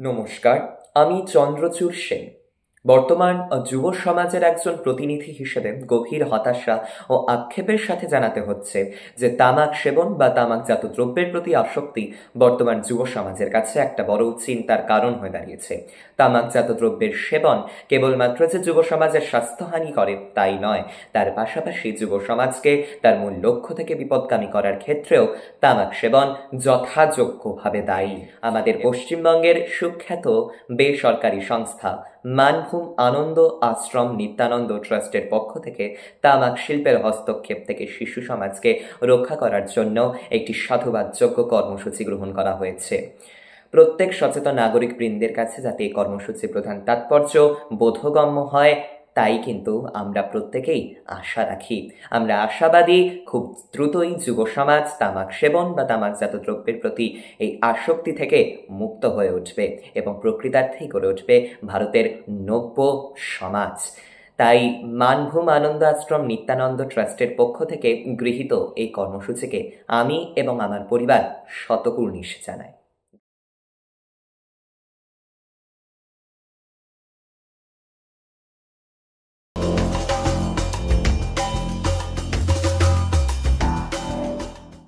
নমস্কার, আমি চন্দ্রচূড় সেন। বর্তমান যুব সমাজের একজন প্রতিনিধি হিসেবে গভীর হতাশা ও আক্ষেপের সাথে জানাতে হচ্ছে যে তামাক সেবন বা তামাকজাত দ্রব্যের প্রতি আসক্তি বর্তমান যুব সমাজের কাছে একটা বড় চিন্তার কারণ হয়ে দাঁড়িয়েছে। তামাকজাত দ্রব্যের সেবন কেবলমাত্র যে যুব সমাজের স্বাস্থ্যহানি করে তাই নয়, তার পাশাপাশি যুব সমাজকে তার মূল লক্ষ্য থেকে বিপদগামী করার ক্ষেত্রেও তামাক সেবন যথাযোগ্যভাবে দায়ী। আমাদের পশ্চিমবঙ্গের সুখ্যাত বেসরকারি সংস্থা মানভূম আনন্দ আশ্রম নিত্যানন্দ ট্রাস্টের পক্ষ থেকে তামাক শিল্পের হস্তক্ষেপ থেকে শিশু সমাজকে রক্ষা করার জন্য একটি সাধুবাদযোগ্য কর্মসূচি গ্রহণ করা হয়েছে। প্রত্যেক সচেতন নাগরিক বৃন্দের কাছে যাতে এই কর্মসূচির প্রধান তাৎপর্য বোধগম্য হয়, তাই কিন্তু আমরা প্রত্যেকেই আশা রাখি। আমরা আশাবাদী খুব দ্রুতই যুব সমাজ তামাক সেবন বা তামাকজাত দ্রব্যের প্রতি এই আসক্তি থেকে মুক্ত হয়ে উঠবে এবং প্রকৃতার্থেই গড়ে উঠবে ভারতের নব্য সমাজ। তাই মানভূম আনন্দ আশ্রম নিত্যানন্দ ট্রাস্টের পক্ষ থেকে গৃহীত এই কর্মসূচিকে আমি এবং আমার পরিবার শতকুর্নিশ জানাই।